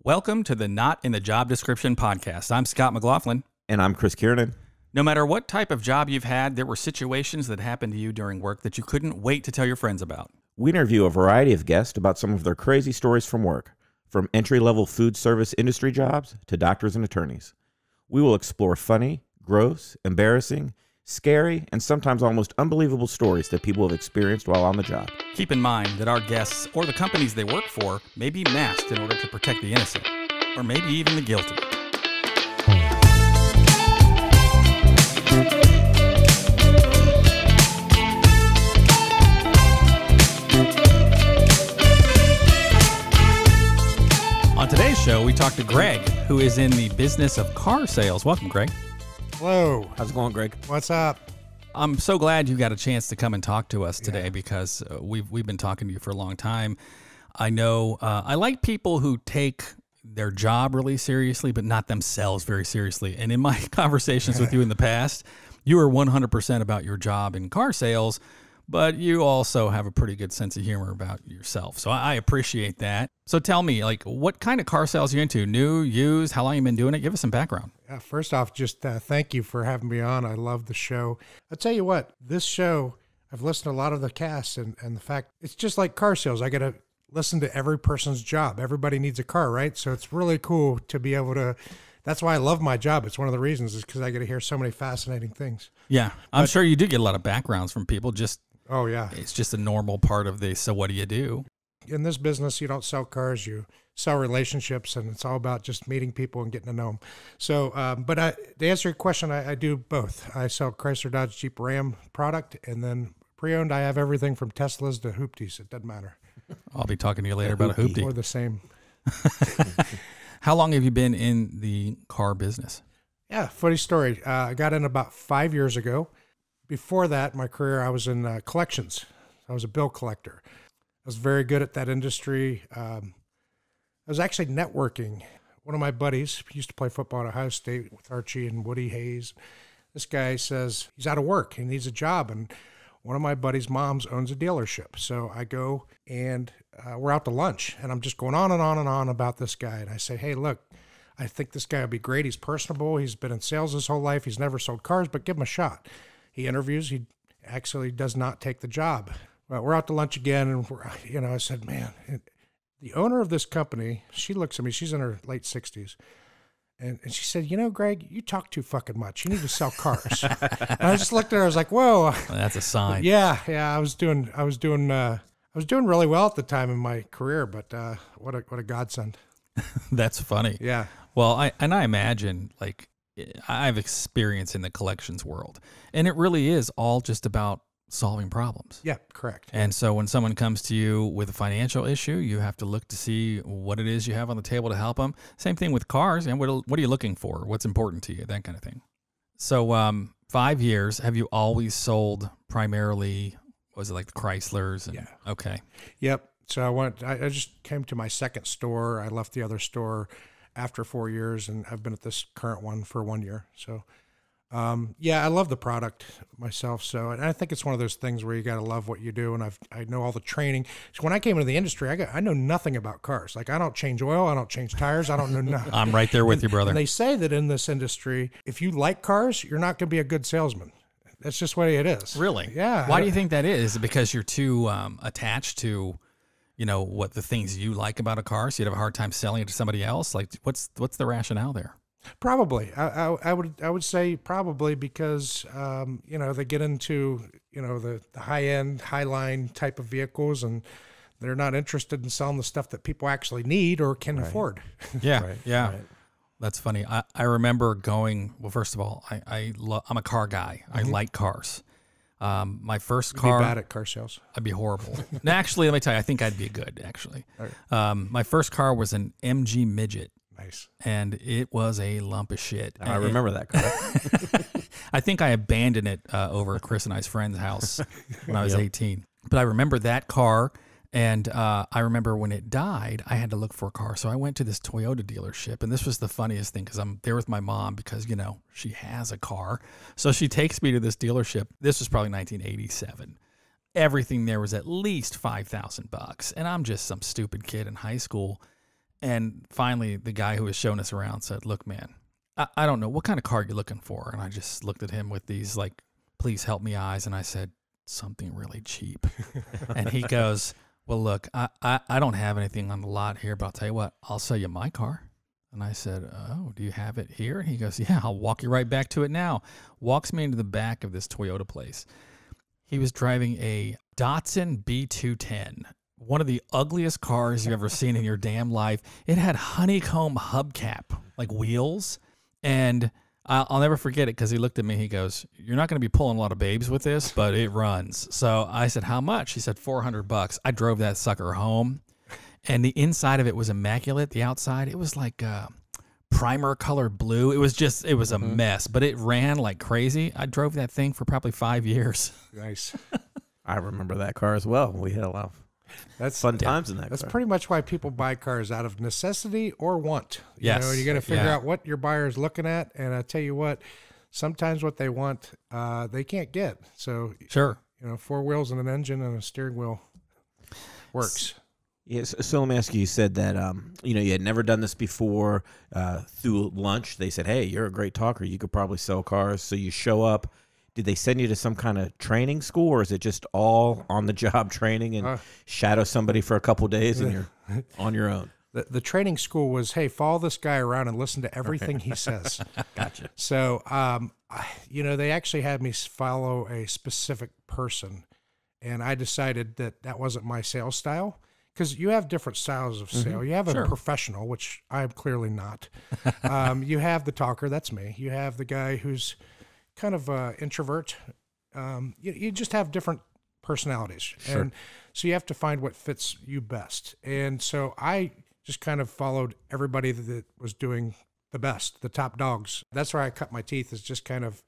Welcome to the Not in the Job Description podcast. I'm Scott McLaughlin. And I'm Chris Kiernan. No matter what type of job you've had, there were situations that happened to you during work that you couldn't wait to tell your friends about. We interview a variety of guests about some of their crazy stories from work, from entry-level food service industry jobs to doctors and attorneys. We will explore funny, gross, embarrassing, scary, and sometimes almost unbelievable stories that people have experienced while on the job. Keep in mind that our guests or the companies they work for may be masked in order to protect the innocent, or maybe even the guilty. On today's show, we talk to Greg, who is in the business of car sales. Welcome, Greg. Hello. How's it going, Greg? What's up? I'm so glad you got a chance to come and talk to us today because we've been talking to you for a long time. I know I like people who take their job really seriously, but not themselves very seriously. And in my conversations with you in the past, you were 100% about your job in car sales, but you also have a pretty good sense of humor about yourself. So I appreciate that. So tell me, like, what kind of car sales are you into? New, used, how long you been doing it? Give us some background. First off, just thank you for having me on. I love the show. I'll tell you what, this show, I've listened to a lot of the casts and the fact, it's just like car sales. I got to listen to every person's job. Everybody needs a car, right? So it's really cool to be able to, that's why I love my job. It's one of the reasons is because I get to hear so many fascinating things. Yeah, I'm sure you do get a lot of backgrounds from people. Oh, yeah. It's just a normal part of the, so what do you do? In this business, you don't sell cars, you sell relationships, and it's all about just meeting people and getting to know them. So, to answer your question, I do both. I sell Chrysler, Dodge, Jeep, Ram product, and then pre-owned, I have everything from Teslas to hoopties. It doesn't matter. I'll be talking to you later about a hoopty. Or the same. How long have you been in the car business? Yeah, funny story. I got in about 5 years ago. Before that, my career, I was in collections. I was a bill collector. I was very good at that industry. I was actually networking. One of my buddies used to play football at Ohio State with Archie and Woody Hayes. This guy says he's out of work. He needs a job. And one of my buddy's moms owns a dealership. So I go and we're out to lunch. And I'm just going on and on and on about this guy. And I say, hey, look, I think this guy would be great. He's personable. He's been in sales his whole life. He's never sold cars, but give him a shot. He interviews. He actually does not take the job. Well, we're out to lunch again, and I said, man, the owner of this company, she looks at me. She's in her late 60s, and she said, Greg, you talk too fucking much. You need to sell cars. And I just looked at her. I was like, whoa, well, that's a sign. Yeah. I was doing really well at the time in my career, but what a godsend. That's funny. Yeah. Well, I imagine, like, I have experience in the collections world, and it really is all just about solving problems. Yeah, correct. And so when someone comes to you with a financial issue, you have to look to see what it is you have on the table to help them. Same thing with cars. And what are you looking for? What's important to you? That kind of thing. So 5 years, have you always sold primarily, was it like the Chryslers? And, yeah. Okay. Yep. So I just came to my second store. I left the other store after 4 years, and I've been at this current one for 1 year. So, I love the product myself. So, and I think it's one of those things where you got to love what you do. And I know all the training. So when I came into the industry, I know nothing about cars. Like, I don't change oil. I don't change tires. I don't know nothing. I'm right there with you, brother. And they say that in this industry, if you like cars, you're not going to be a good salesman. That's just the way it is. Really? Yeah. Why do you think that is? Is it because you're too attached to what the things you like about a car, so you'd have a hard time selling it to somebody else? Like, what's the rationale there? Probably. I would say probably because, they get into, the high end, high line type of vehicles, and they're not interested in selling the stuff that people actually need or can afford. Yeah. Right. Yeah. Right. That's funny. I remember going, well, first of all, I'm a car guy. I like cars. My first car. You'd be bad at car sales. I'd be horrible. No, actually, let me tell you, I think I'd be good, actually. Right. My first car was an MG Midget. Nice. And it was a lump of shit. I remember that car. I think I abandoned it over at Chris and I's friend's house when I was 18. But I remember that car, and I remember when it died, I had to look for a car. So I went to this Toyota dealership, and this was the funniest thing because I'm there with my mom because, she has a car. So she takes me to this dealership. This was probably 1987. Everything there was at least $5,000, and I'm just some stupid kid in high school. And finally, the guy who was showing us around said, look, man, I don't know. What kind of car you're looking for? And I just looked at him with these, like, please help me eyes. And I said, something really cheap. And he goes, well, look, I don't have anything on the lot here, but I'll tell you what, I'll sell you my car. And I said, oh, do you have it here? And he goes, yeah, I'll walk you right back to it now. Walks me into the back of this Toyota place. He was driving a Datsun B210, one of the ugliest cars you've ever seen in your damn life. It had honeycomb hubcap, like wheels. And I'll never forget it because he looked at me. He goes, you're not going to be pulling a lot of babes with this, but it runs. So I said, how much? He said, $400. I drove that sucker home. And the inside of it was immaculate. The outside, it was like primer colored blue. It was a mess, but it ran like crazy. I drove that thing for probably 5 years. Nice. I remember that car as well. We had a lot of fun times in that car. That's pretty much why people buy cars, out of necessity or want. Yes. You got to figure out what your buyer is looking at. And I tell you what, sometimes what they want, they can't get. So, sure. 4 wheels and an engine and a steering wheel works. Yes. So let me ask you, you said that, you had never done this before. Through lunch, they said, hey, you're a great talker. You could probably sell cars. So you show up. Did they send you to some kind of training school, or is it just all on the job training and shadow somebody for a couple of days and you're on your own? The training school was, hey, follow this guy around and listen to everything he says. Gotcha. So, they actually had me follow a specific person, and I decided that wasn't my sales style. Because you have different styles of sale. You have a professional, which I'm clearly not. You have the talker, that's me. You have the guy who's kind of introvert. You just have different personalities. Sure. And so you have to find what fits you best. And so I just kind of followed everybody that was doing the best, the top dogs. That's where I cut my teeth, is just kind of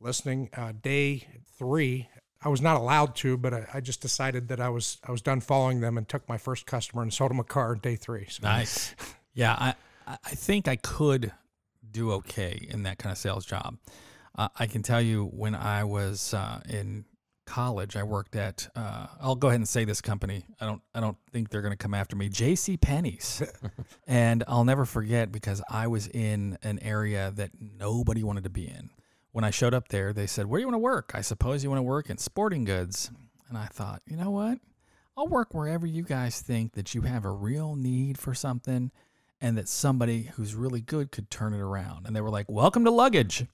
listening. Day 3, I was not allowed to, but I just decided that I was done following them and took my first customer and sold him a car day 3. So. Nice. Yeah, I think I could do okay in that kind of sales job. I can tell you, when I was in college, I worked at, I'll go ahead and say this company. I don't think they're going to come after me. J.C. Penney's. And I'll never forget, because I was in an area that nobody wanted to be in. When I showed up there, they said, where do you want to work? I suppose you want to work in sporting goods. And I thought, you know what? I'll work wherever you guys think that you have a real need for something and that somebody who's really good could turn it around. And they were like, welcome to luggage.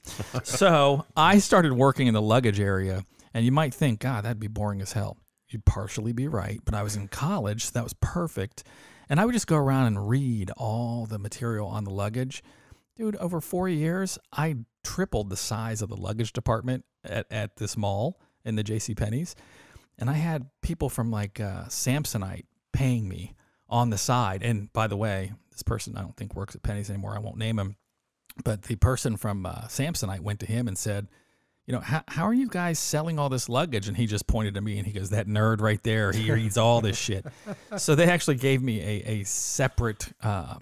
So I started working in the luggage area. And you might think, God, that'd be boring as hell. You'd partially be right. But I was in college, so that was perfect. And I would just go around and read all the material on the luggage. Dude, over 4 years, I tripled the size of the luggage department at this mall in the JCPenney's. And I had people from like Samsonite paying me on the side. And by the way, this person I don't think works at Penny's anymore. I won't name him. But the person from Samsonite went to him and said, how are you guys selling all this luggage? And he just pointed to me and he goes, that nerd right there, he reads all this shit. So they actually gave me a separate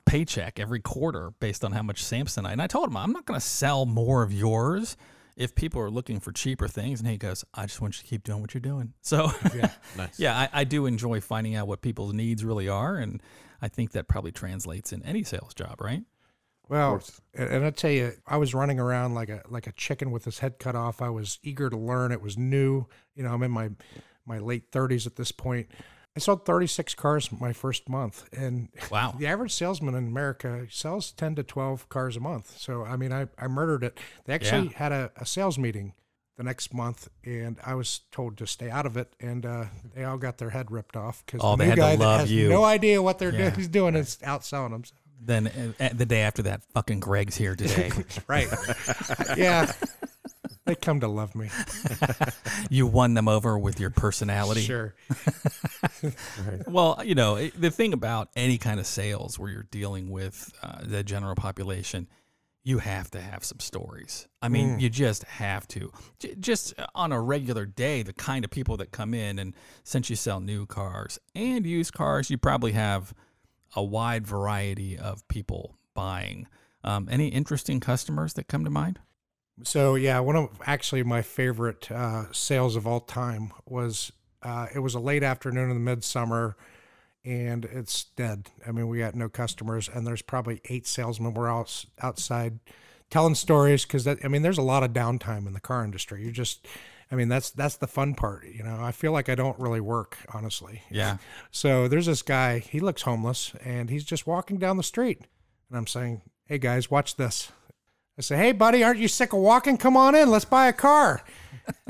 paycheck every quarter based on how much Samsonite. And I told him, I'm not going to sell more of yours if people are looking for cheaper things. And he goes, I just want you to keep doing what you're doing. So yeah, nice. Yeah, I do enjoy finding out what people's needs really are. And I think that probably translates in any sales job, right? Well, and I tell you, I was running around like a chicken with his head cut off. I was eager to learn. It was new. I'm in my late 30s at this point. I sold 36 cars my first month. And wow, the average salesman in America sells 10 to 12 cars a month. So, I mean, I murdered it. They actually had a sales meeting the next month, and I was told to stay out of it, and they all got their head ripped off because the new guy that has no idea what he's doing is outselling them. Then the day after that, fucking Greg's here today. Right. Yeah. They come to love me. You won them over with your personality. Sure. Right. Well, the thing about any kind of sales where you're dealing with the general population, you have to have some stories. I mean, you just have to. Just on a regular day, the kind of people that come in, and since you sell new cars and used cars, you probably have a wide variety of people buying. Any interesting customers that come to mind? So yeah, one of actually my favorite sales of all time was, it was a late afternoon in the midsummer, and it's dead. I mean, we got no customers, and there's probably 8 salesmen. We're outside telling stories because there's a lot of downtime in the car industry. That's the fun part. I feel like I don't really work, honestly. Yeah. So there's this guy, he looks homeless, and he's just walking down the street. And I'm saying, hey guys, watch this. I say, hey buddy, aren't you sick of walking? Come on in, let's buy a car.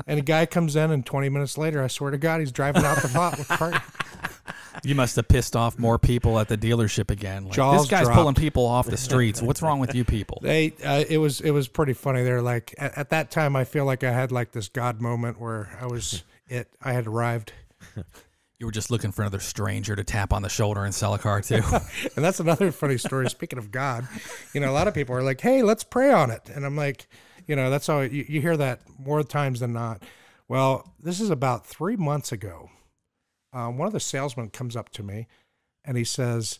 And a guy comes in, and 20 minutes later, I swear to God, he's driving out the lot with car. You must have pissed off more people at the dealership again. Like, Jaws this guy's dropped. pulling people off the streets. What's wrong with you people? It was pretty funny. They're like, at that time, I feel like I had like this God moment where I had arrived. You were just looking for another stranger to tap on the shoulder and sell a car to. And that's another funny story. Speaking of God, a lot of people are like, hey, let's pray on it. And I'm like, that's how you hear that more times than not. Well, this is about 3 months ago. One of the salesmen comes up to me and he says,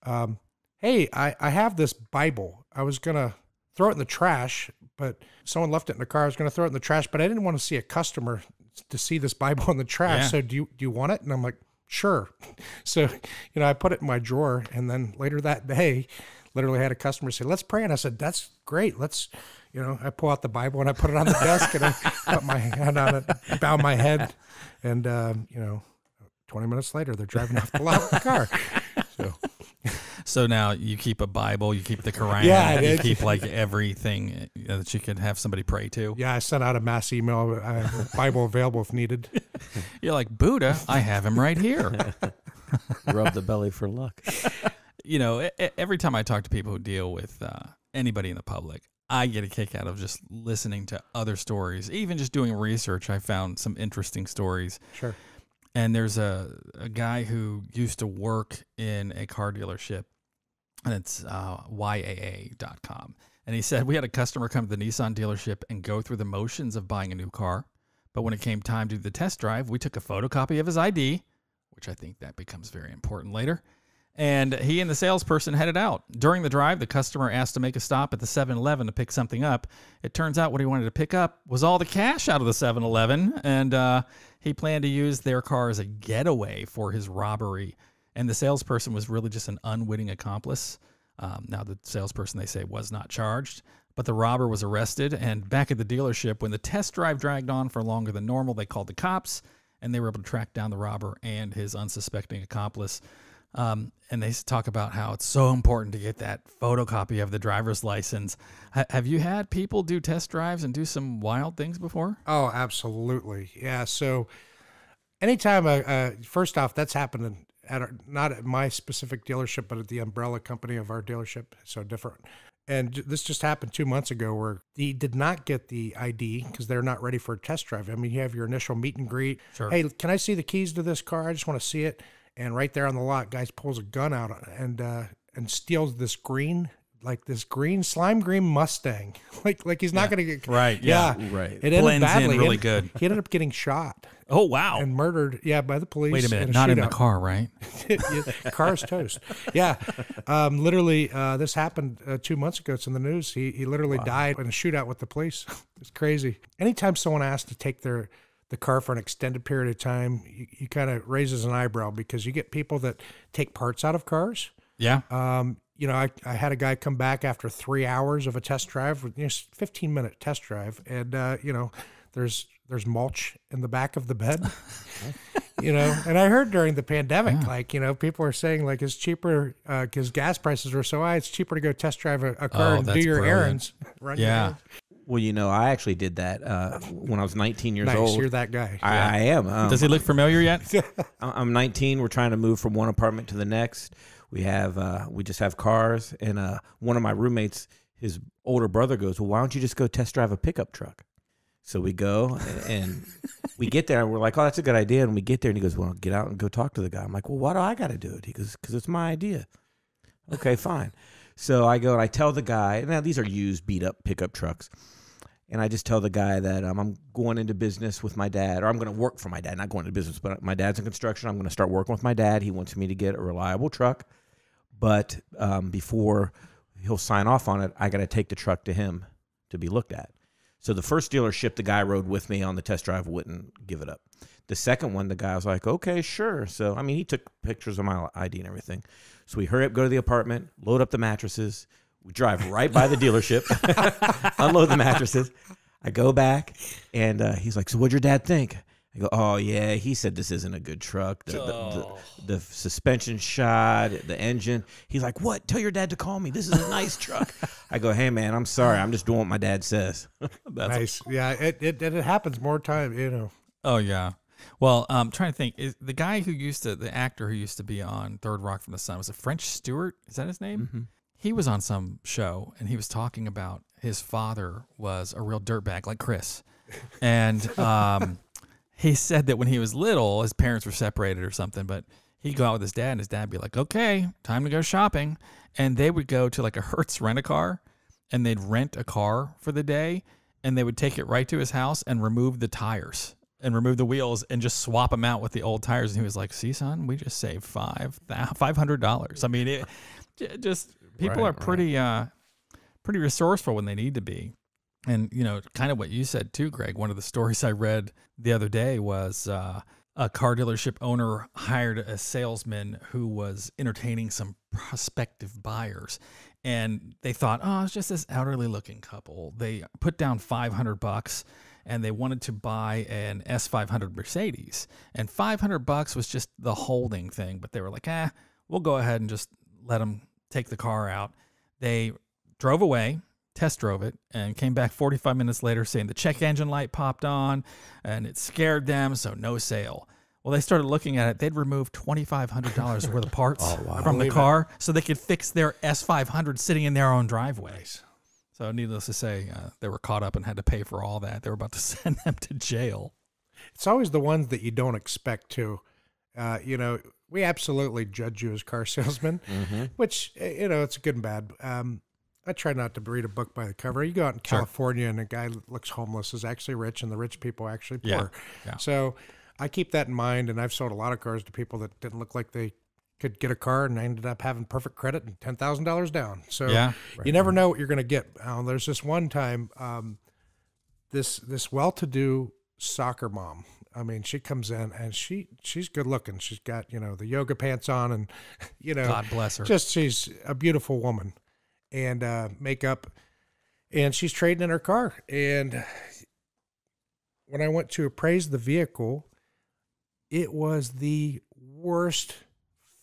hey, I have this Bible. I was going to throw it in the trash, but someone left it in the car. I was going to throw it in the trash, but I didn't want to see a customer to see this Bible in the trash. Yeah. So do you want it? And I'm like, sure. So, I put it in my drawer, and then later that day, literally had a customer say, let's pray. And I said, that's great. Let's, I pull out the Bible and I put it on the desk and I put my hand on it, bow my head. And, 20 minutes later, they're driving off the lot with the car. So now you keep a Bible, you keep the Quran, Yeah, you keep like everything that you can have somebody pray to. Yeah, I sent out a mass email, Bible available if needed. You're like, Buddha, I have him right here. Rub the belly for luck. Every time I talk to people who deal with anybody in the public, I get a kick out of just listening to other stories. Even just doing research, I found some interesting stories. Sure. And there's a guy who used to work in a car dealership, and it's YAA.com. And he said, we had a customer come to the Nissan dealership and go through the motions of buying a new car. But when it came time to do the test drive, we took a photocopy of his ID, which I think that becomes very important later. And he and the salesperson headed out. During the drive, the customer asked to make a stop at the 7-Eleven to pick something up. It turns out what he wanted to pick up was all the cash out of the 7-Eleven, and he planned to use their car as a getaway for his robbery. And the salesperson was really just an unwitting accomplice. Now, the salesperson, they say, was not charged, but the robber was arrested. And back at the dealership, when the test drive dragged on for longer than normal, they called the cops, and they were able to track down the robber and his unsuspecting accomplice. And they talk about how it's so important to get that photocopy of the driver's license. Have you had people do test drives and do some wild things before? Oh, absolutely. Yeah. So anytime, first off, that's happened not at my specific dealership, but at the umbrella company of our dealership. So different. And this just happened 2 months ago where he did not get the ID because they're not ready for a test drive. I mean, you have your initial meet and greet. Sure. Hey, can I see the keys to this car? I just want to see it. And right there on the lot, guys pulls a gun out and steals this slime green Mustang. like he's not going to get right. Yeah, right. It ended Blends badly. in really good. He ended up getting shot. Oh wow! And murdered. Yeah, by the police. Wait a minute, in not in the shootout. car, right? Car's toast. Yeah, literally, this happened 2 months ago. It's in the news. He literally died in a shootout with the police. It's crazy. Anytime someone asks to take the car for an extended period of time, you kind of raises an eyebrow because you get people that take parts out of cars. Yeah. I had a guy come back after 3 hours of a test drive, 15-minute test drive, and there's mulch in the back of the bed. And I heard during the pandemic, people are saying like it's cheaper because gas prices are so high. It's cheaper to go test drive a car and do your errands. Run your errands. Well, I actually did that when I was 19 years old. You're that guy. I am. Does he look familiar yet? I'm 19. We're trying to move from one apartment to the next. We just have cars, and one of my roommates, his older brother goes, well, why don't you just go test drive a pickup truck? So we go, and we get there, and we're like, oh, that's a good idea. And we get there, and he goes, well, get out and go talk to the guy. I'm like, well, why do I got to do it? He goes, because it's my idea. Okay, fine. So I go, and I tell the guy, now these are used, beat-up pickup trucks. And I just tell the guy that I'm going into business with my dad, or I'm going to work for my dad, not going into business, but my dad's in construction. I'm going to start working with my dad. He wants me to get a reliable truck. But before he'll sign off on it, I got to take the truck to him to be looked at. So the first dealership, the guy rode with me on the test drive, wouldn't give it up. The second one, the guy was like, okay, sure. So, I mean, he took pictures of my ID and everything. So we hurry up, go to the apartment, load up the mattresses. We drive right by the dealership, unload the mattresses. I go back, and he's like, so what'd your dad think? I go, oh, yeah, he said this isn't a good truck. The suspension shot, the engine. He's like, what? Tell your dad to call me. This is a nice truck. I go, hey, man, I'm sorry. I'm just doing what my dad says. That's nice. Yeah, it happens more time, you know. Oh, yeah. Well, I'm trying to think. Is the guy the actor who used to be on Third Rock from the Sun, was it French Stewart? Is that his name? Mm-hmm. He was on some show, and he was talking about his father was a real dirtbag, like Chris. And he said that when he was little, his parents were separated or something, but he'd go out with his dad, and his dad would be like, okay, time to go shopping. And they would go to like a Hertz rent-a-car, and they'd rent a car for the day, and they would take it right to his house and remove the tires and remove the wheels and just swap them out with the old tires. And he was like, see, son, we just saved $500. I mean, people are pretty resourceful when they need to be. And, you know, kind of what you said too, Greg, one of the stories I read the other day was a car dealership owner hired a salesman who was entertaining some prospective buyers. And they thought, oh, it's just this elderly looking couple. They put down $500 and they wanted to buy an S500 Mercedes. And $500 was just the holding thing. But they were like, we'll go ahead and just let them take the car out. They drove away, test drove it, and came back 45 minutes later saying the check engine light popped on and it scared them, so no sale. Well, they started looking at it. They'd removed $2,500 worth of parts from the car so they could fix their S500 sitting in their own driveway. So needless to say, they were caught up and had to pay for all that. They were about to send them to jail. It's always the ones that you don't expect to. You know, we absolutely judge you as car salesmen, which, you know, it's good and bad. I try not to read a book by the cover. You go out in California and a guy that looks homeless is actually rich and the rich people are actually poor. Yeah. So I keep that in mind, and I've sold a lot of cars to people that didn't look like they could get a car, and I ended up having perfect credit and $10,000 down. So you never know what you're going to get. There's this one time, this well-to-do soccer mom. I mean, she comes in and she's good looking. She's got, you know, the yoga pants on and, you know, God bless her. Just, she's a beautiful woman and makeup, and she's trading in her car. And when I went to appraise the vehicle, it was the worst,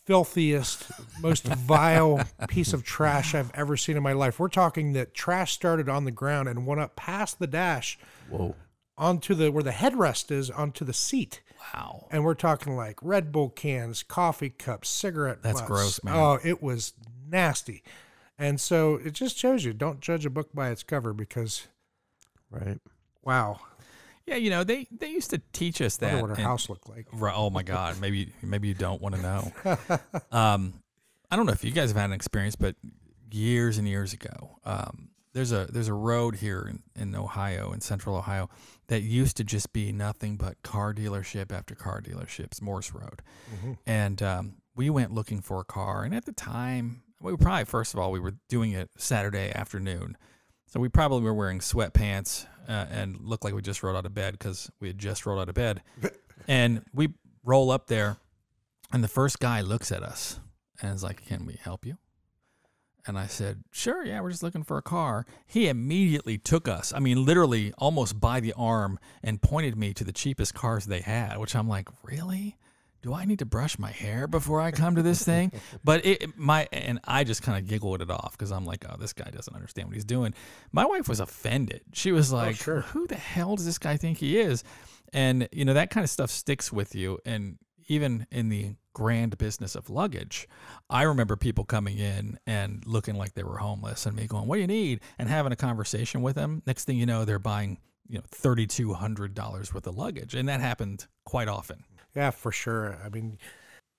filthiest, most vile piece of trash I've ever seen in my life. We're talking that trash started on the ground and went up past the dash. Whoa. Onto where the headrest is, onto the seat. Wow. And we're talking like Red Bull cans, coffee cups, cigarette butts. That's gross, man. Oh, it was nasty. And so it just shows you, don't judge a book by its cover because, wow. Yeah, you know, they used to teach us that. I wonder what her house looked like. Oh, my God. Maybe you don't want to know. I don't know if you guys have had an experience, but years and years ago, there's a road here in Ohio, in central Ohio, that used to just be nothing but car dealership after car dealerships, Morse Road. And we went looking for a car. And at the time, first of all, we were doing it Saturday afternoon. So we probably were wearing sweatpants and looked like we just rolled out of bed because we had just rolled out of bed. And we roll up there, and the first guy looks at us and is like, "Can we help you?" And I said, "Sure, yeah, we're just looking for a car." He immediately took us, I mean, literally almost by the arm, and pointed me to the cheapest cars they had, which I'm like, really? Do I need to brush my hair before I come to this thing? But and I just kind of giggled it off because I'm like, oh, this guy doesn't understand what he's doing. My wife was offended. She was like, who the hell does this guy think he is? And, you know, that kind of stuff sticks with you. And even in the grand business of luggage, I remember people coming in and looking like they were homeless and me going, "What do you need?" and having a conversation with them. Next thing you know, they're buying, you know, $3,200 worth of luggage. And that happened quite often. Yeah, for sure. I mean,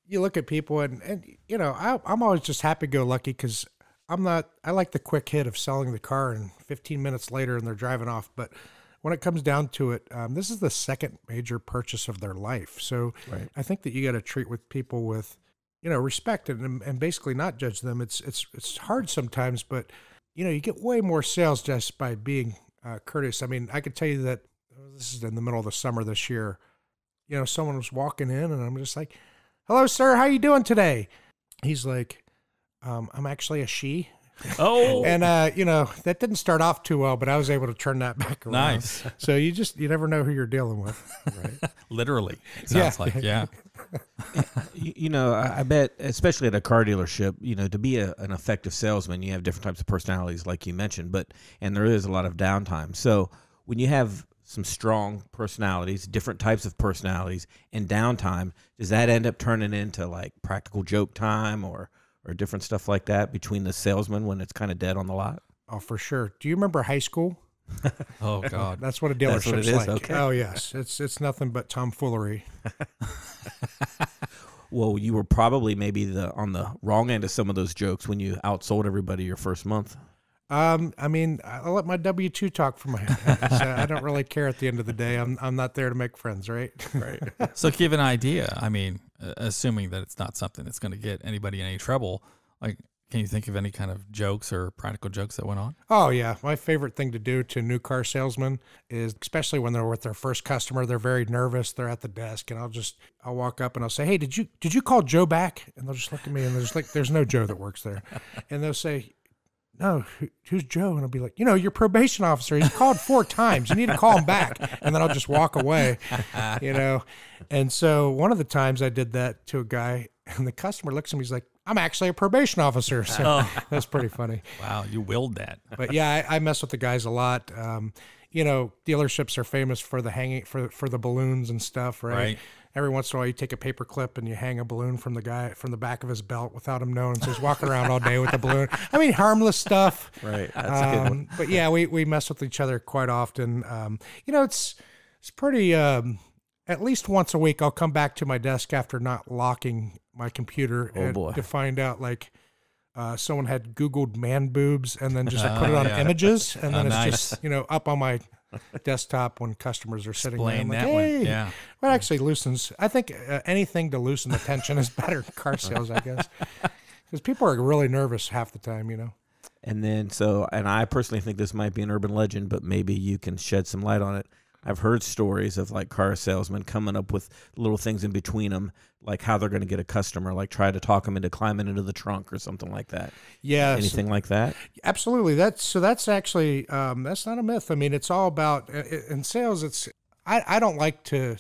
you look at people and you know, I'm always just happy-go-lucky because I like the quick hit of selling the car and 15 minutes later and they're driving off. But when it comes down to it, this is the second major purchase of their life. So I think that you got to treat with people with, you know, respect and basically not judge them. It's hard sometimes, but, you know, you get way more sales just by being courteous. I mean, I could tell you that this is in the middle of the summer this year. someone was walking in, and I'm just like, "Hello, sir. How you doing today?" He's like, "I'm actually a she." Oh, And, that didn't start off too well, but I was able to turn that back around. nice. So you never know who you're dealing with. Right. Literally, it sounds like, yeah. I bet, especially at a car dealership, to be an effective salesman, you have different types of personalities, like you mentioned, and there is a lot of downtime. So when you have some strong personalities, different types of personalities, and downtime, does that end up turning into like practical joke time or different stuff like that between the salesman when it's kind of dead on the lot? Oh, for sure. Do you remember high school? Oh God, That's what a That's what it dealership's is? like. Okay. Oh yes, it's nothing but tomfoolery. Well, you were probably maybe on the wrong end of some of those jokes when you outsold everybody your first month. I mean, I'll let my W-2 talk for my. I don't really care at the end of the day. I'm not there to make friends, right? Right. So give an idea. I mean, assuming that it's not something that's going to get anybody in any trouble, like, can you think of any kind of jokes or practical jokes that went on? Oh yeah, my favorite thing to do to new car salesmen is, especially when they're with their first customer, they're very nervous. They're at the desk, and I'll walk up and I'll say, "Hey, did you call Joe back?" And they'll just look at me, and there's no Joe that works there, and they'll say, "No, who's Joe?" And I'll be like, your probation officer. He's called 4 times. You need to call him back. And then I'll just walk away, And so one of the times I did that to a guy, and the customer looks at me, he's like, "I'm actually a probation officer." So that's pretty funny. Wow, you willed that. But yeah, I mess with the guys a lot. Dealerships are famous for the hanging for the balloons and stuff, right? Right. Every once in a while, you take a paper clip and you hang a balloon from the back of his belt without him knowing. So he's walking around all day with the balloon. I mean, harmless stuff. Right. That's a good one. But yeah, we mess with each other quite often. It's pretty. At least once a week, I'll come back to my desk after not locking my computer to find out someone had Googled man boobs and then just put it on images, and then it's nice. just up on my desktop when customers are sitting there. I'm like, that "Hey." one. Yeah. Well, it actually loosens. I think anything to loosen the tension is better in car sales, I guess, because people are really nervous half the time. And then, and I personally think this might be an urban legend, but maybe you can shed some light on it. I've heard stories of like car salesmen coming up with little things in between them, like how they're going to get a customer, like try to talk them into climbing into the trunk or something like that. Yeah. Anything like that? Absolutely. That's actually, that's not a myth. I mean, it's all about, in sales, I don't like to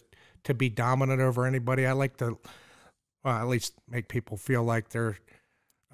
be dominant over anybody. I like to, at least make people feel like they're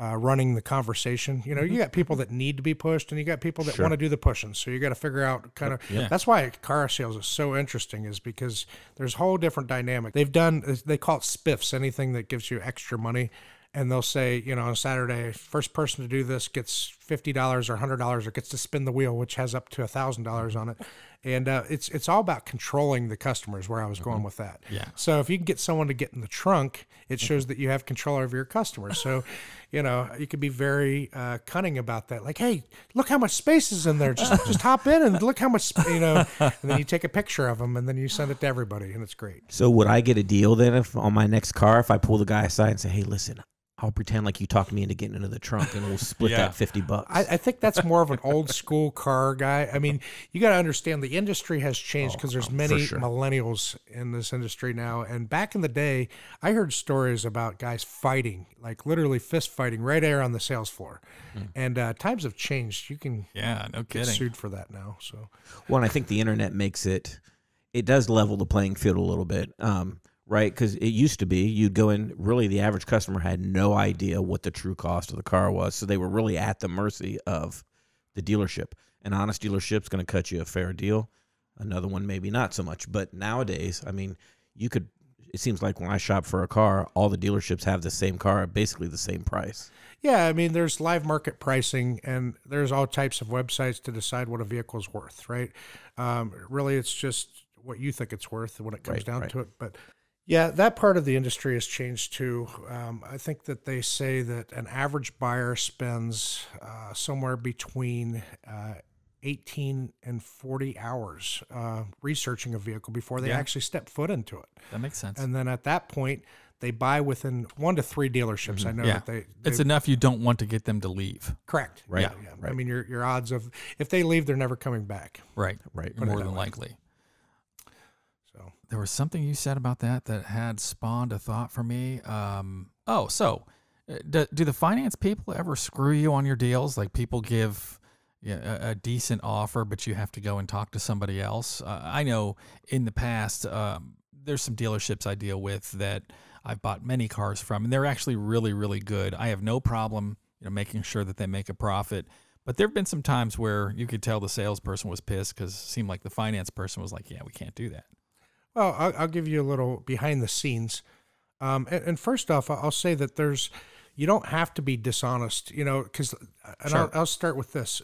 running the conversation. You got people that need to be pushed, and you got people that want to do the pushing. So you got to figure out that's why car sales is so interesting, is because there's a whole different dynamic. They call it spiffs, anything that gives you extra money. And they'll say, on Saturday, first person to do this gets $50 or $100 or gets to spin the wheel, which has up to $1,000 on it. And it's all about controlling the customers, where I was going with that. Yeah. So if you can get someone to get in the trunk, it shows that you have control over your customers. So, you could be very cunning about that. Like, "Hey, look how much space is in there. Just hop in and look how much, and then you take a picture of them and then you send it to everybody, and it's great. So would I get a deal then on my next car if I pull the guy aside and say, "Hey, listen, I'll pretend like you talked me into getting into the trunk, and we'll split that $50. I think that's more of an old school car guy. I mean, you got to understand the industry has changed, because there's many millennials in this industry now. And back in the day, I heard stories about guys fighting, like literally fist fighting right there on the sales floor. And times have changed. You can no get sued for that now. So, well, and I think the internet makes it does level the playing field a little bit. Right, because it used to be you'd go in, really the average customer had no idea what the true cost of the car was, so they were really at the mercy of the dealership. An honest dealership's going to cut you a fair deal. Another one maybe not so much. But nowadays, I mean, it seems like when I shop for a car, all the dealerships have the same car at basically the same price. Yeah, I mean, there's live market pricing, and there's all types of websites to decide what a vehicle is worth, right? Really, it's just what you think it's worth when it comes down to it. But yeah, that part of the industry has changed too. I think that they say that an average buyer spends somewhere between 18 and 40 hours researching a vehicle before they actually step foot into it. That makes sense. And then at that point, they buy within 1 to 3 dealerships. I know that it's enough you don't want to get them to leave. Correct. Right. Yeah. I mean, your odds of, if they leave, they're never coming back. Right. More than likely. So There was something you said about that had spawned a thought for me. Do the finance people ever screw you on your deals? Like people give a decent offer, but you have to go and talk to somebody else. I know in the past, there's some dealerships I deal with that I've bought many cars from, and they're actually really, really good. I have no problem, making sure that they make a profit. But there have been some times where you could tell the salesperson was pissed because it seemed like the finance person was like, "Yeah, we can't do that." Well, I'll give you a little behind the scenes. And first off, I'll say that you don't have to be dishonest, because, and Sure. I'll start with this.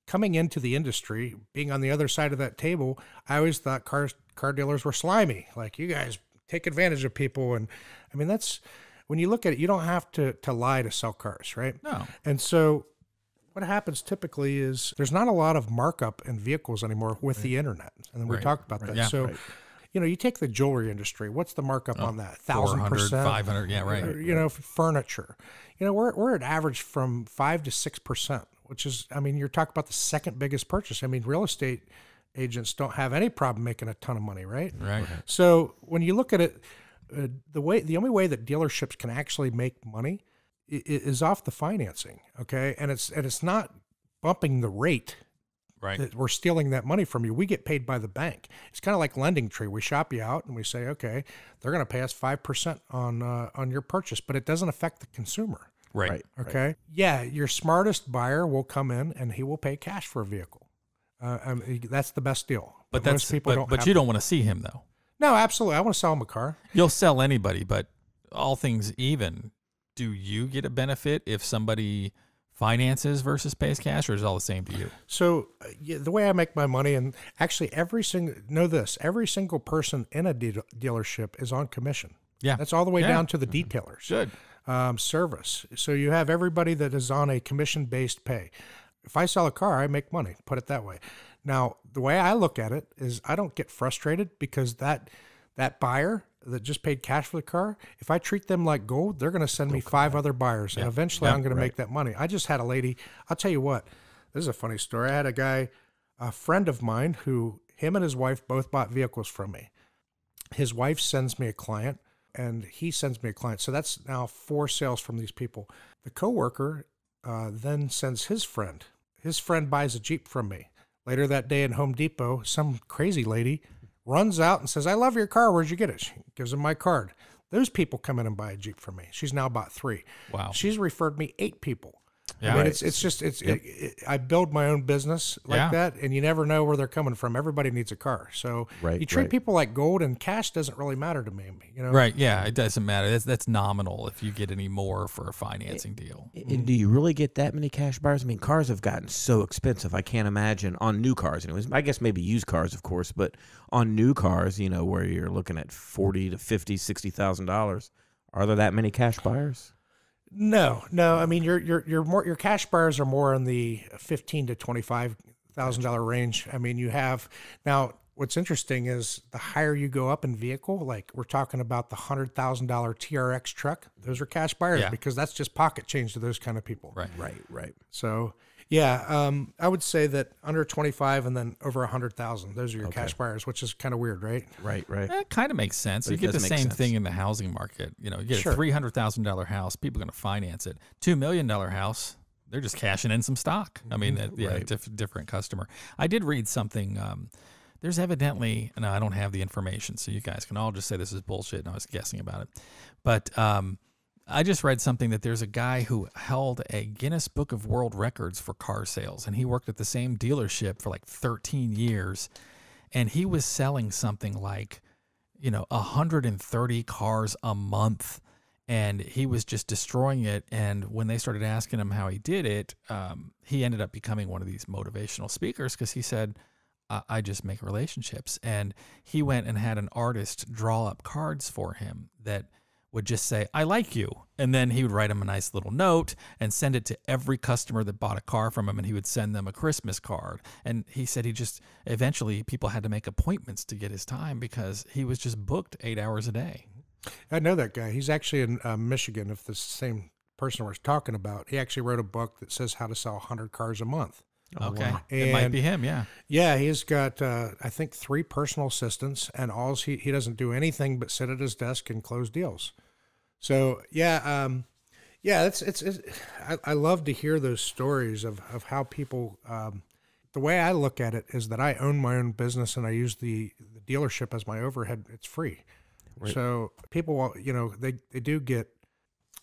Coming into the industry, being on the other side of that table, I always thought car dealers were slimy. Like, you guys take advantage of people. And I mean, when you look at it, you don't have to lie to sell cars, right? No. And so what happens typically is there's not a lot of markup in vehicles anymore with the internet. And we Right. talked about that. Yeah. So, Right. you take the jewelry industry. What's the markup on that? 400, 1,000%. 500. Yeah, right. Furniture. We're at average from 5 to 6%, which is, you're talking about the second biggest purchase. Real estate agents don't have any problem making a ton of money, right? Right. So when you look at it, the only way that dealerships can actually make money is off the financing, okay? And it's not bumping the rate Right. that we're stealing that money from you. We get paid by the bank. It's kind of like Lending Tree. We shop you out and we say, okay, they're going to pay us 5% on your purchase, but it doesn't affect the consumer. Right. Okay. Yeah, your smartest buyer will come in and he will pay cash for a vehicle. That's the best deal. But most people don't. But you don't want to see him though. No, absolutely. I want to sell him a car. You'll sell anybody, but all things even, do you get a benefit if somebody finances versus pays cash, or is it all the same to you? So the way I make my money, and actually every single person in a dealership is on commission. Yeah. That's all the way down to the detailers. Good. Service. So you have everybody that is on a commission-based pay. If I sell a car, I make money, put it that way. Now, the way I look at it is I don't get frustrated because that buyer that just paid cash for the car, if I treat them like gold, they're going to send me 5 other buyers, and eventually I'm going to make that money. I just had a lady, I'll tell you what, this is a funny story. I had a friend of mine who, him and his wife both bought vehicles from me. His wife sends me a client, and he sends me a client. So that's now 4 sales from these people. The coworker then sends his friend. His friend buys a Jeep from me. Later that day in Home Depot, some crazy lady runs out and says, "I love your car. Where'd you get it?" She gives him my card. Those people come in and buy a Jeep from me. She's now bought 3. Wow. She's referred me 8 people. Yeah. I build my own business like that, and you never know where they're coming from. Everybody needs a car. So you treat people like gold, and cash doesn't really matter to me. Right. Yeah. It doesn't matter. That's nominal if you get any more for a financing deal. And do you really get that many cash buyers? Cars have gotten so expensive. I can't imagine on new cars. Anyways, I guess maybe used cars, of course, but on new cars, where you're looking at $40,000 to $50,000, $60,000, are there that many cash buyers? No. Your cash buyers are more in the $15,000 to $25,000 range. You have now. What's interesting is the higher you go up in vehicle, like we're talking about the $100,000 TRX truck. Those are cash buyers because that's just pocket change to those kind of people. Right. So I would say that under 25 and then over 100,000. Those are your cash buyers, which is kind of weird, right? Right. That kind of makes sense. But you get the does make same sense. thing in the housing market. You get a $300,000 house, people are going to finance it. $2 million house, they're just cashing in some stock. Different customer. I did read something. There's evidently, and I don't have the information, so you guys can all just say this is bullshit, and I was guessing about it. But I just read something that there's a guy who held a Guinness Book of World Records for car sales, and he worked at the same dealership for like 13 years, and he was selling something like, 130 cars a month, and he was just destroying it. And when they started asking him how he did it, he ended up becoming one of these motivational speakers because he said, I just make relationships. And he went and had an artist draw up cards for him that would just say, "I like you." And then he would write him a nice little note and send it to every customer that bought a car from him. And he would send them a Christmas card. And he said eventually people had to make appointments to get his time because he was just booked 8 hours a day. I know that guy. He's actually in Michigan, if this is the same person we're talking about. He actually wrote a book that says how to sell 100 cars a month. Okay. wow. It might And- be him. Yeah. Yeah, he's got I think 3 personal assistants, and he doesn't do anything but sit at his desk and close deals. So yeah, I love to hear those stories of how people. The way I look at it is that I own my own business and I use the dealership as my overhead. It's free. Right. So people, they do get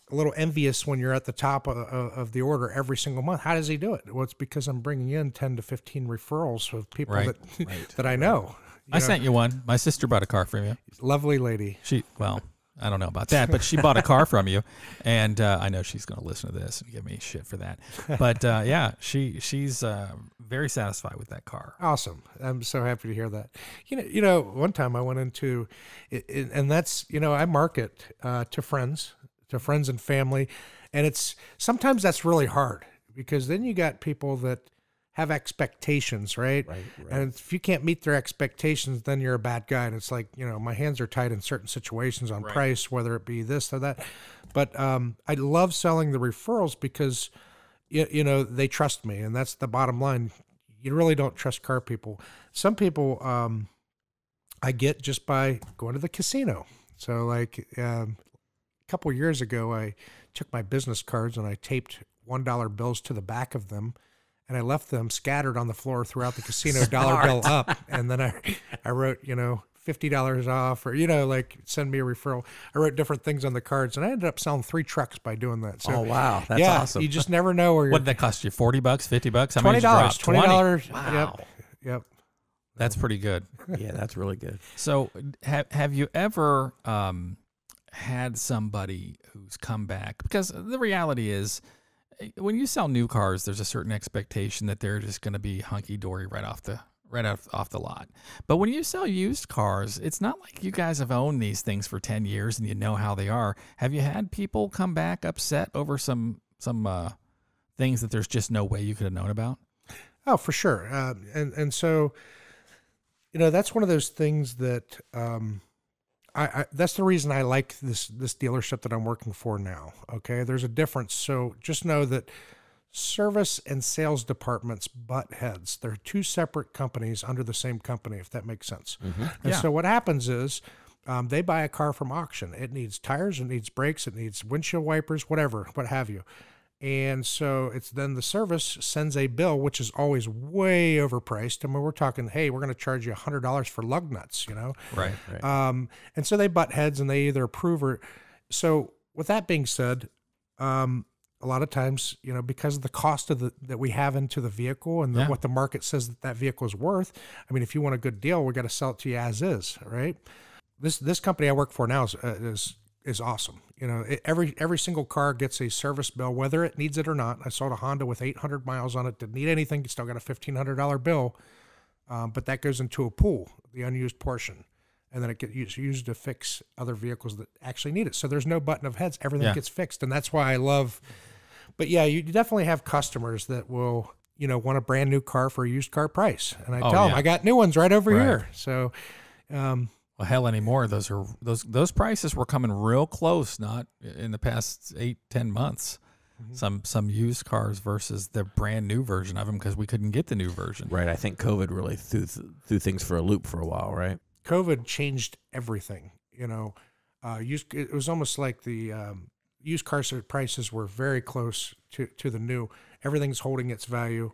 a little envious when you're at the top of the order every single month. How does he do it? Well, it's because I'm bringing in 10 to 15 referrals of people Right. that I know. I sent you one. My sister bought a car from you. Lovely lady. Well, I don't know about that, but she bought a car from you, and I know she's going to listen to this and give me shit for that. But yeah, she's very satisfied with that car. Awesome. I'm so happy to hear that. One time I went into it, and that's, I market to friends and family. And sometimes that's really hard because then you got people that have expectations, right? Right. And if you can't meet their expectations, then you're a bad guy. And it's like, my hands are tied in certain situations on price, whether it be this or that. But I love selling the referrals because, they trust me. And that's the bottom line. You really don't trust car people. Some people I get just by going to the casino. So like a couple of years ago, I took my business cards and I taped $1 bills to the back of them. And I left them scattered on the floor throughout the casino, dollar bill up. And then I wrote, $50 off or, like send me a referral. I wrote different things on the cards and I ended up selling 3 trucks by doing that. So, Oh, wow. That's awesome. You just never know where you're. What did that cost you? $40, $50? How many $20. did you drop? $20. Wow. Yep. That's pretty good. Yeah, that's really good. So have you ever had somebody who's come back? Because the reality is, when you sell new cars, there's a certain expectation that they're just going to be hunky-dory right off the lot. But when you sell used cars, it's not like you guys have owned these things for 10 years and you know how they are. Have you had people come back upset over some things that there's just no way you could have known about? Oh, for sure. And so, that's one of those things that that's the reason I like this dealership that I'm working for now. Okay. There's a difference. So just know that service and sales departments butt heads. They're 2 separate companies under the same company, if that makes sense. Mm-hmm. And Yeah. so what happens is they buy a car from auction. It needs tires, it needs brakes, it needs windshield wipers, whatever, what have you. And so it's then the service sends a bill, which is always way overpriced. I mean, we're talking, hey, we're going to charge you $100 for lug nuts, Right. And so they butt heads and they either approve or. So with that being said, a lot of times, because of the cost of that we have into the vehicle and what the market says that vehicle is worth. I mean, if you want a good deal, we got to sell it to you as is, right? This company I work for now is awesome. Every single car gets a service bill, whether it needs it or not. I sold a Honda with 800 miles on it. Didn't need anything. Still got a $1,500 bill. But that goes into a pool, the unused portion. And then it gets used to fix other vehicles that actually need it. So there's no button of heads. Everything gets fixed. And that's why I love, but yeah, you definitely have customers that will, want a brand new car for a used car price. And I tell them, I got new ones right over here. So, well, hell, anymore. Those prices were coming real close. Not in the past 8-10 months. Mm-hmm. Some used cars versus the brand new version of them because we couldn't get the new version. Right. I think COVID really threw things for a loop for a while. Right. COVID changed everything. It was almost like the used car prices were very close to the new. Everything's holding its value.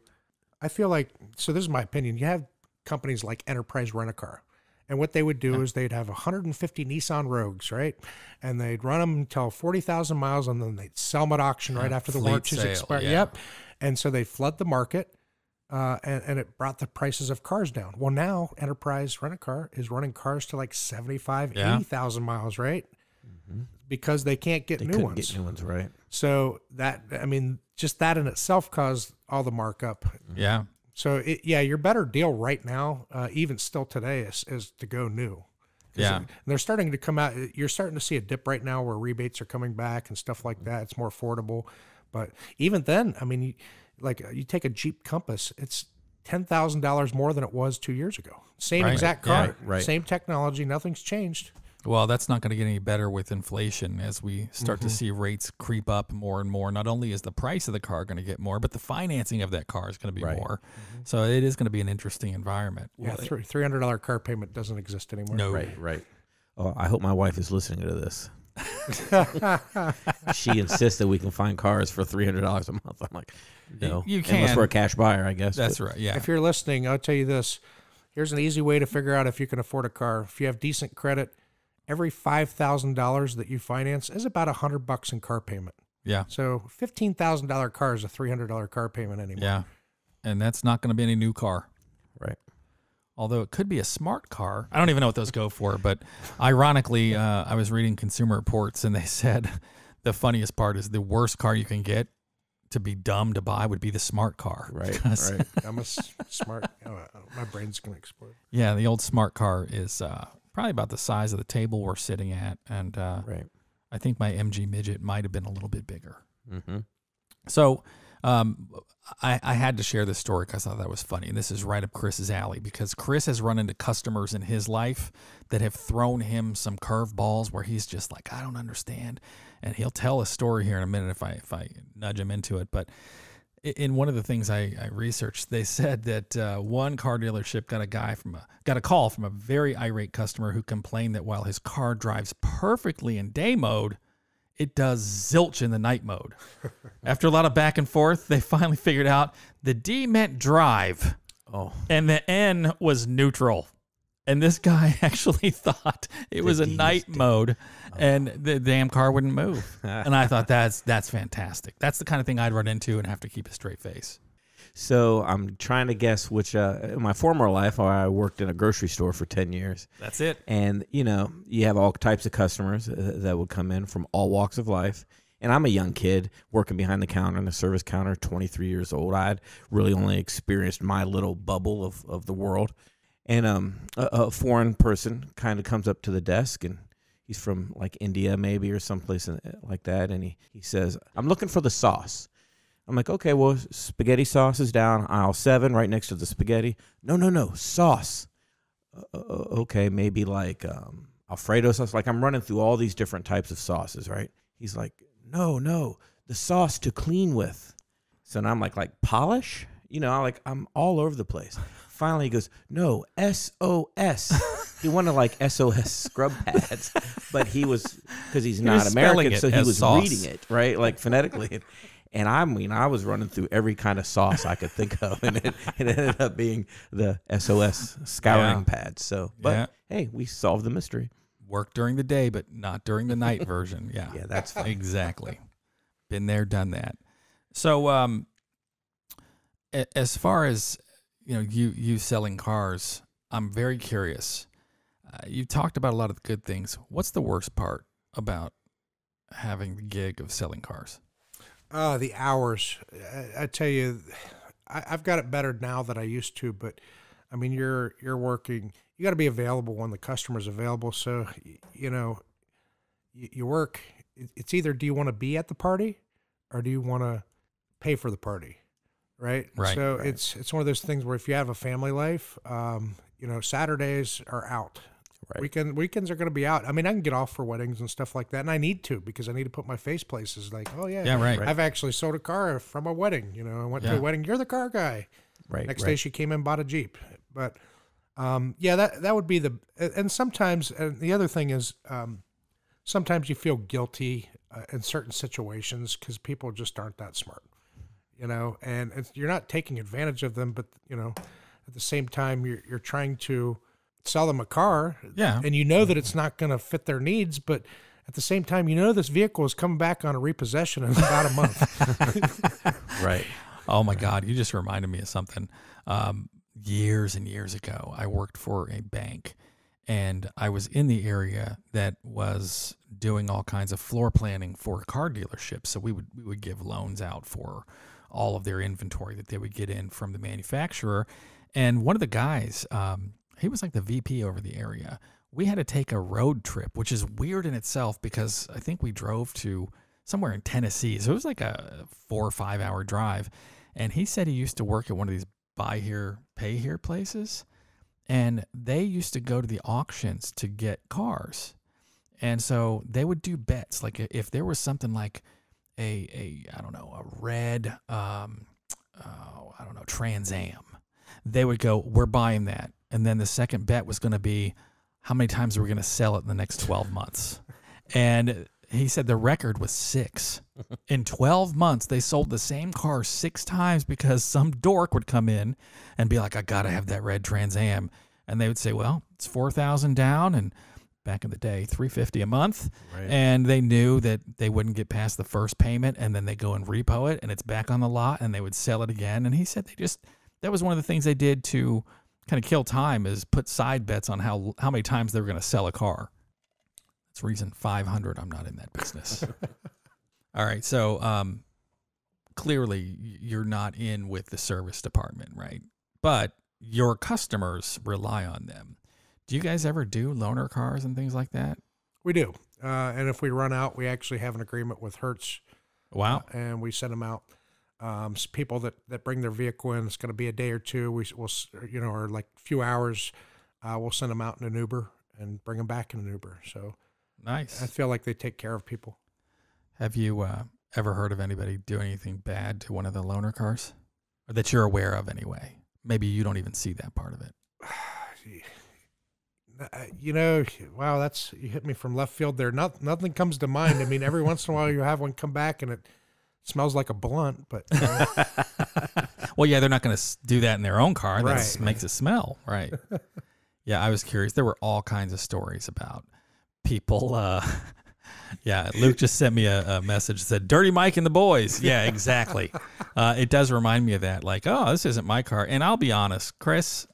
I feel like, so this is my opinion. You have companies like Enterprise Rent-A-Car. And what they would do is they'd have 150 Nissan Rogues, right? And they'd run them until 40,000 miles, and then they'd sell them at auction right after the warranties expire. Yeah. Yep. And so they flood the market, and it brought the prices of cars down. Well, now Enterprise Rent-A-Car is running cars to like 75, 80,000 miles, right? Mm-hmm. Because they can't get new ones. Get new ones, right? So just that in itself caused all the markup. Yeah. So your better deal right now, even still today, is to go new. Yeah. And they're starting to come out. You're starting to see a dip right now where rebates are coming back and stuff like that. It's more affordable. But even then, I mean, you take a Jeep Compass, it's $10,000 more than it was 2 years ago. Same exact car, right. Same technology, nothing's changed. Well, that's not going to get any better with inflation as we start to see rates creep up more and more. Not only is the price of the car going to get more, but the financing of that car is going to be more. So it is going to be an interesting environment. Yeah, $300 car payment doesn't exist anymore. No. Right. Oh, I hope my wife is listening to this. She insists that we can find cars for $300 a month. I'm like, no, you can. Unless we're a cash buyer, I guess. That's right. Yeah. If you're listening, I'll tell you this. Here's an easy way to figure out if you can afford a car. If you have decent credit, every $5,000 that you finance is about $100 in car payment. Yeah. So $15,000 car is a $300 car payment anymore. Yeah. And that's not going to be any new car. Right. Although it could be a smart car. I don't even know what those go for. But ironically, I was reading Consumer Reports, and they said the funniest part is the worst car you can get to be dumb to buy would be the smart car. Right. I'm a smart. My brain's going to explode. Yeah, the old smart car is probably about the size of the table we're sitting at. And Right. I think my MG Midget might have been a little bit bigger. Mm-hmm. So I had to share this story because I thought that was funny. And this is right up Chris's alley because Chris has run into customers in his life that have thrown him some curveballs where he's just like, I don't understand. And he'll tell a story here in a minute if I nudge him into it. But in one of the things I researched, they said that one car dealership got a call from a very irate customer who complained that while his car drives perfectly in day mode, it does zilch in the night mode. After a lot of back and forth, they finally figured out the D meant drive, and the N was neutral. And this guy actually thought it was a night mode, and the damn car wouldn't move. And I thought that's fantastic. That's the kind of thing I'd run into and have to keep a straight face. So I'm trying to guess which, in my former life, I worked in a grocery store for 10 years. That's it. And, you have all types of customers that would come in from all walks of life. And I'm a young kid working behind the counter in the service counter, 23 years old. I'd really only experienced my little bubble of the world. And a foreign person kind of comes up to the desk, and he's from like India maybe or someplace like that. And he says, I'm looking for the sauce. I'm like, okay, well, spaghetti sauce is down aisle 7 right next to the spaghetti. No, sauce. Okay, maybe like Alfredo sauce. Like I'm running through all these different types of sauces, right? He's like, no, the sauce to clean with. So now I'm like polish? I'm all over the place. Finally, he goes, no, SOS. He wanted like SOS scrub pads, but because he's not American, so he was reading it, right? Like phonetically. And I was running through every kind of sauce I could think of, and it ended up being the SOS scouring pad. So, but hey, we solved the mystery. Work during the day, but not during the night version. Yeah. Yeah, that's fine. Exactly. Been there, done that. So, as far as you selling cars, I'm very curious. You talked about a lot of the good things. What's the worst part about having the gig of selling cars? The hours. I tell you, I've got it better now than I used to, but I mean, you're working, you got to be available when the customer's available. So, you work, it's either do you want to be at the party or do you want to pay for the party? Right. So right. It's one of those things where if you have a family life, Saturdays are out. Right. Weekends are going to be out. I mean, I can get off for weddings and stuff like that, and I need to because I need to put my face places. Like, oh yeah, right. I've actually sold a car from a wedding. I went to a wedding. You're the car guy. Right. Next day, she came in and bought a Jeep. But that would be and sometimes the other thing is sometimes you feel guilty in certain situations because people just aren't that smart. And you're not taking advantage of them, but at the same time, you're trying to sell them a car, and that it's not going to fit their needs, but at the same time, this vehicle is coming back on a repossession in about a month. Right. Oh my God, you just reminded me of something. Years and years ago, I worked for a bank, and I was in the area that was doing all kinds of floor planning for car dealerships. So we would give loans out for all of their inventory that they would get in from the manufacturer. And one of the guys, he was like the VP over the area. We had to take a road trip, which is weird in itself because I think we drove to somewhere in Tennessee. So it was like a 4 or 5 hour drive. And he said he used to work at one of these buy here, pay here places. And they used to go to the auctions to get cars. And so they would do bets. Like if there was something like a red, Trans Am, they would go, we're buying that. And then the second bet was going to be how many times we're going to sell it in the next 12 months. And he said the record was 6. In 12 months, they sold the same car 6 times because some dork would come in and be like, I got to have that red Trans Am. And they would say, well, it's $4,000 down. And back in the day, $350 a month. Right. And they knew that they wouldn't get past the first payment. And then they go and repo it and it's back on the lot and they would sell it again. And he said that was one of the things they did to kind of kill time, is put side bets on how many times they were going to sell a car. That's reason 500 I'm not in that business. All right. So clearly you're not in with the service department, right? But your customers rely on them. Do you guys ever do loaner cars and things like that? We do. And if we run out, we actually have an agreement with Hertz. Wow. And we send them out. People that bring their vehicle in, it's going to be a day or two. We'll or like a few hours, we'll send them out in an Uber and bring them back in an Uber. So nice. I feel like they take care of people. Have you ever heard of anybody do anything bad to one of the loaner cars, or that you're aware of anyway? Maybe you don't even see that part of it. Wow, you hit me from left field there. Nothing comes to mind. I mean, every once in a while you have one come back and it smells like a blunt, but well, yeah, they're not going to do that in their own car. That right. Makes it smell, right? Yeah, I was curious. There were all kinds of stories about people. Yeah, Luke just sent me a message that said, Dirty Mike and the boys. Yeah, exactly. It does remind me of that. Like, oh, this isn't my car. And I'll be honest, Chris,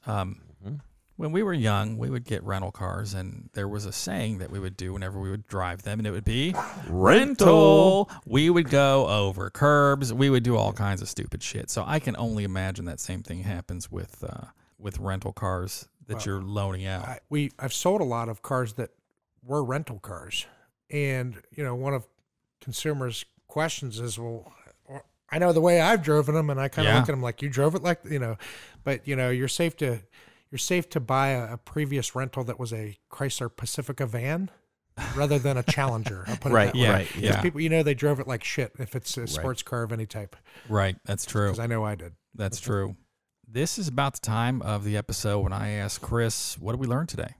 when we were young, we would get rental cars, and there was a saying that we would do whenever we would drive them, and it would be rental. We would go over curbs. We would do all kinds of stupid shit. So I can only imagine that same thing happens with rental cars that you're loaning out. I've sold a lot of cars that were rental cars. And, one of consumers' questions is, well, I know the way I've driven them, and I kind of look at them like, you drove it like, but, you're safe to buy a previous rental that was a Chrysler Pacifica van rather than a Challenger. I'll put it that way. Right. Yeah. People, they drove it like shit if it's a sports car of any type. Right. That's true. Because I know I did. That's true. This is about the time of the episode when I asked Chris, what did we learn today?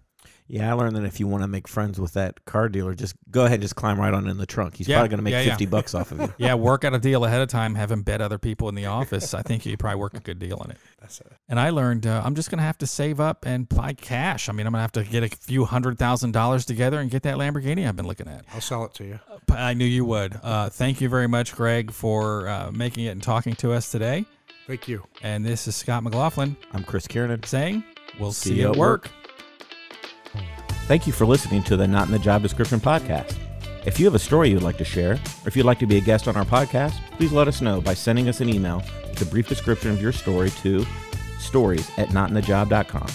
Yeah, I learned that if you want to make friends with that car dealer, just go ahead and just climb right on in the trunk. He's probably going to make $50 off of you. Yeah, work out a deal ahead of time, have him bet other people in the office. I think you probably work a good deal on it. That's it. And I learned I'm just going to have to save up and buy cash. I mean, I'm going to have to get a few $100,000 together and get that Lamborghini I've been looking at. I'll sell it to you. I knew you would. Thank you very much, Greg, for making it and talking to us today. Thank you. And this is Scott McLaughlin. I'm Chris Kiernan. Saying, we'll see you at work. Thank you for listening to the Not in the Job Description podcast. If you have a story you'd like to share, or if you'd like to be a guest on our podcast, please let us know by sending us an email with a brief description of your story to stories@notinthejob.com.